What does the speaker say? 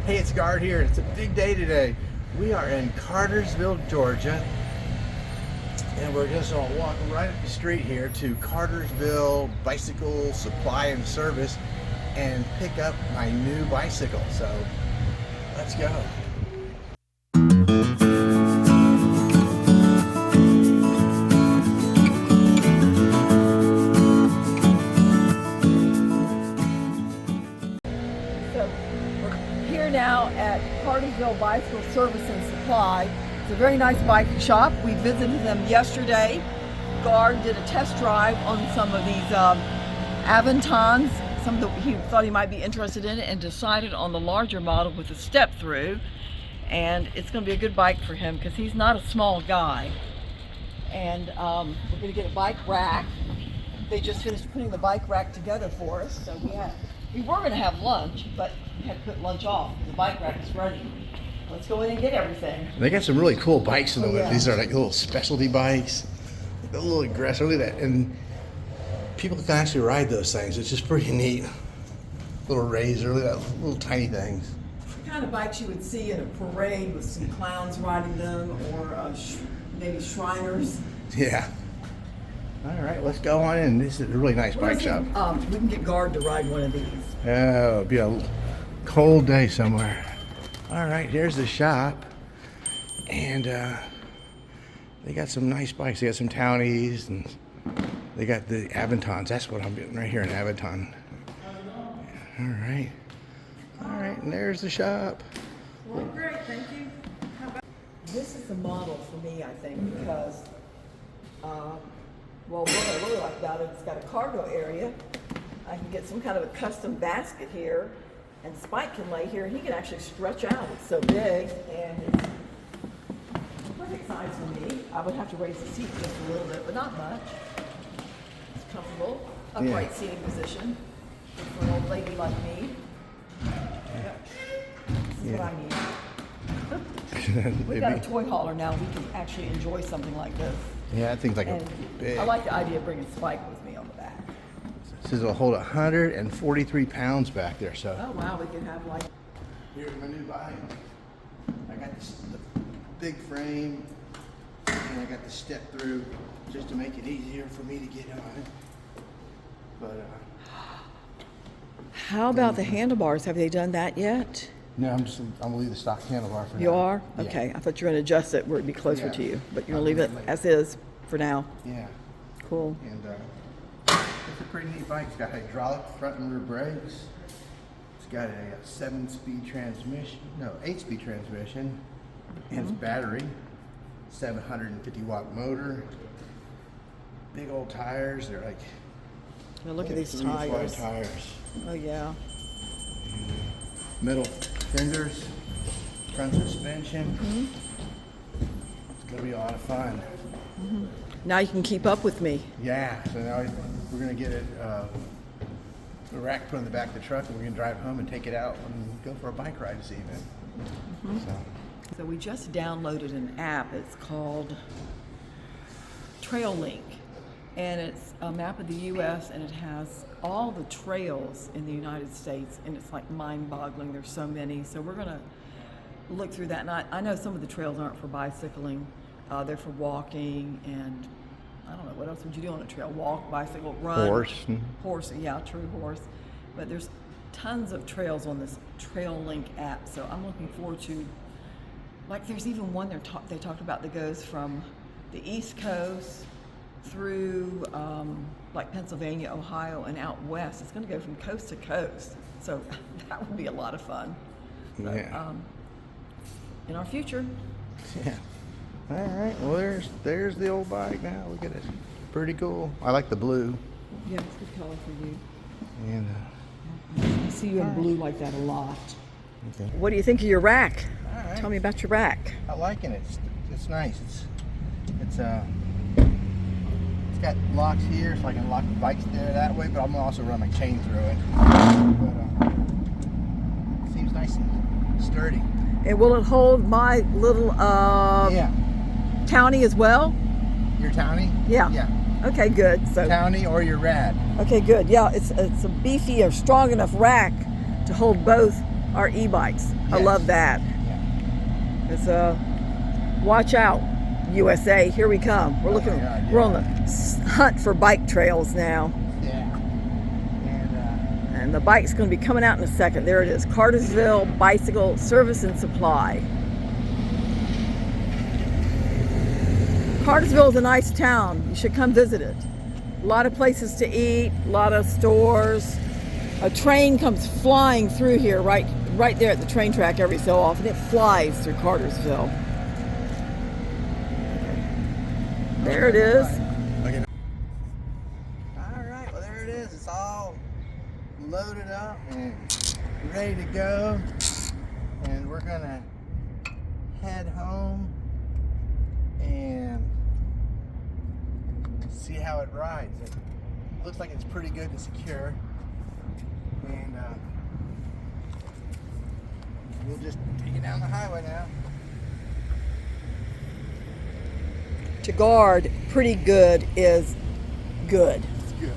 Hey, it's Guard here. It's a big day today. We are in Cartersville, Georgia, and we're just gonna walk right up the street here to Cartersville Bicycle Supply and Service and pick up my new bicycle. So let's go. Now at Cartersville Bicycle Service and Supply. It's a very nice bike shop. We visited them yesterday. Guard did a test drive on some of these Aventons. He thought he might be interested in it and decided on the larger model with the step through. And it's going to be a good bike for him because he's not a small guy. And we're going to get a bike rack. They just finished putting the bike rack together for us. So we were going to have lunch, but we had to put lunch off. The bike rack is ready. Let's go in and get everything. They got some really cool bikes in the yeah. These are like little specialty bikes. A little aggressive. Look at that. And people can actually ride those things. It's just pretty neat. Little razor, look at that, little tiny things. The kind of bikes you would see in a parade with some clowns riding them, or maybe Shriners. Yeah. All right, let's go on in. This is a really nice bike shop. We can get Guard to ride one of these. Oh, it'll be a cold day somewhere. All right, here's the shop. And they got some nice bikes. They got some Townies, and they got the Aventons. That's what I'm getting right here, an Aventon. All right. All right, and there's the shop. Well, great, thank you. This is the model for me, I think, because well, what I really like about it, it's got a cargo area. I can get some kind of a custom basket here, and Spike can lay here, and he can actually stretch out. It's so big, and it's a perfect size for me. I would have to raise the seat just a little bit, but not much. It's comfortable, upright seating position for an old lady like me. This is what I need. We've got a toy hauler now. We can actually enjoy something like this. Yeah, that thing's like a big. I like the idea of bringing Spike with me on the back. This is will hold 143 pounds back there. So. Oh wow, we can have like. Here's my new bike. I got the big frame, and I got the step through just to make it easier for me to get on it. But how about the handlebars? Have they done that yet? no, I'm gonna leave the stock handlebar for now. You are? Yeah. Okay. I thought you were going to adjust it where it'd be closer Yeah. to you, but you're going to leave it as is for now. Yeah. Cool. And it's a pretty neat bike. It's got hydraulic front and rear brakes. It's got a 7-speed transmission, no, 8-speed transmission, and it's battery, 750-watt motor. Big old tires. They're like. Now look at these 3-5 tires. tires. Oh yeah. Metal fenders, front suspension. It's gonna be a lot of fun. Now you can keep up with me. Yeah, so now we're gonna get it, the rack put in the back of the truck, and we're gonna drive home and take it out and go for a bike ride this evening. So we just downloaded an app. It's called Trail Link, and it's a map of the U.S. and it has all the trails in the United States, and it's like mind-boggling. There's so many. So we're gonna look through that. And I know some of the trails aren't for bicycling; they're for walking, and I don't know what else would you do on a trail? Walk, bicycle, run. Horse, yeah, true horse. But there's tons of trails on this Trail Link app. So I'm looking forward to. Like, there's even one they talked about that goes from the East Coast through like Pennsylvania, Ohio, and out west. It's going to go from coast to coast. So that would be a lot of fun. So, Yeah. In our future. Yeah. All right. Well, there's the old bike now. Look at it. Pretty cool. I like the blue. Yeah, it's a good color for you. And I see you in blue like that a lot. okay. What do you think of your rack? All right. Tell me about your rack. I liking it. It's nice. It's got locks here, so I can lock the bikes there that way. But I'm gonna also run my chain through it. But it seems nice and sturdy. And will it hold my little Yeah. Townie as well? Your Townie? Yeah. Yeah. Okay, good. So Townie or your Rad. okay, good. Yeah, it's a beefy or strong enough rack to hold both our e-bikes. I Yes. love that. Yeah. It's watch out, USA. Here we come. We're looking. my God, We're on yeah. the hunt for bike trails now, Yeah. And and the bike's going to be coming out in a second. There it is, Cartersville Bicycle Service and Supply. Cartersville is a nice town. You should come visit it. A lot of places to eat, a lot of stores. A train comes flying through here right there at the train track every so often. It flies through Cartersville. There it is. okay. All right, well there it is. It's all loaded up and ready to go. And we're gonna head home and see how it rides. It looks like it's pretty good and secure. And we'll just take it down the highway now. To guard, pretty good is good. It's good.